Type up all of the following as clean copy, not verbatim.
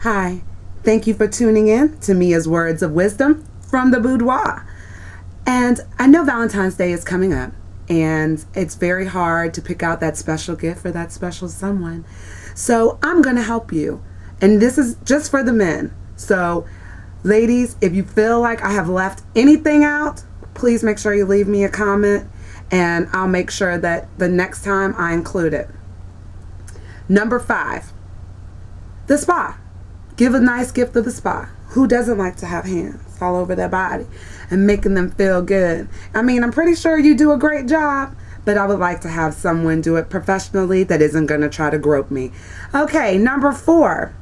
Hi, thank you for tuning in to Mia's Words of Wisdom from the Boudoir. And I know Valentine's Day is coming up, and it's very hard to pick out that special gift for that special someone. So I'm going to help you. And this is just for the men. So, ladies, if you feel like I have left anything out, please make sure you leave me a comment, and I'll make sure that the next time I include it. Number 5, the spa. Give a nice gift of the spa. Who doesn't like to have hands all over their body and making them feel good? I mean, I'm pretty sure you do a great job, but I would like to have someone do it professionally that isn't going to try to grope me. Okay, number 4.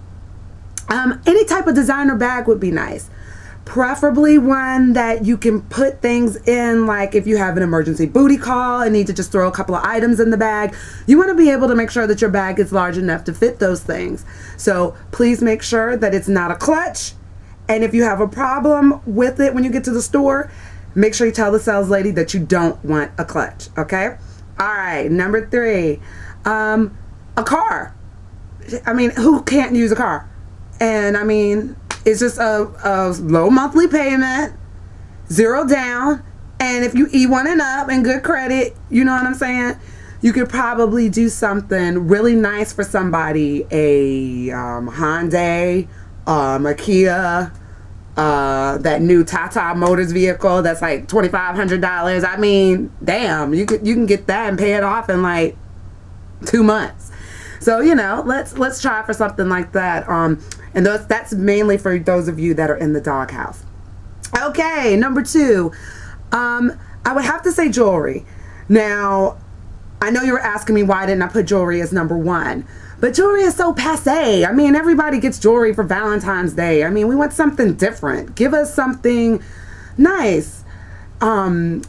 Any type of designer bag would be nice. Preferably one that you can put things in, like if you have an emergency booty call and need to just throw a couple of items in the bag. You want to be able to make sure that your bag is large enough to fit those things. So please make sure that it's not a clutch. And if you have a problem with it when you get to the store, make sure you tell the sales lady that you don't want a clutch, okay? All right, number 3, a car. I mean, who can't use a car? And I mean, it's just a low monthly payment, 0 down, and if you E1 and up and good credit, you know what I'm saying? You could probably do something really nice for somebody, a Hyundai, a Kia, that new Tata Motors vehicle that's like $2,500. I mean, damn, you can get that and pay it off in like 2 months. So, you know, let's try for something like that. And that's mainly for those of you that are in the doghouse. Okay, number 2. I would have to say jewelry. Now, I know you were asking me why didn't I put jewelry as number 1. But jewelry is so passé. I mean, everybody gets jewelry for Valentine's Day. I mean, we want something different. Give us something nice.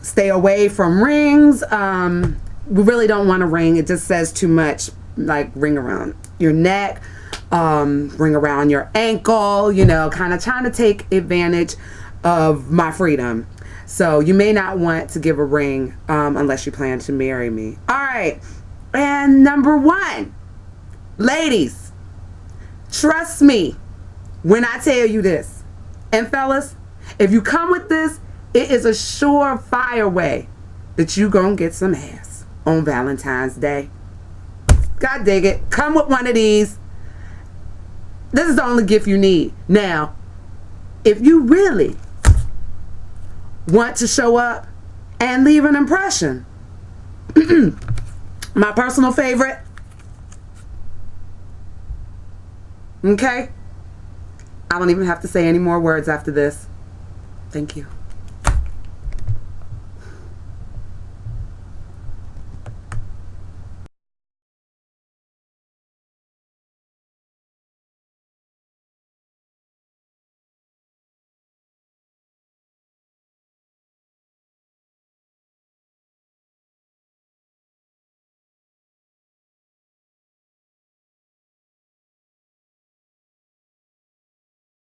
Stay away from rings. We really don't want a ring. It just says too much. Like ring around your neck, ring around your ankle, you know, kind of trying to take advantage of my freedom. So you may not want to give a ring unless you plan to marry me. All right. And number 1, ladies, trust me when I tell you this. And fellas, if you come with this, it is a surefire way that you gonna get some ass on Valentine's Day. God dig it. Come with one of these. This is the only gift you need. Now, if you really want to show up and leave an impression, my personal favorite, okay? I don't even have to say any more words after this. Thank you.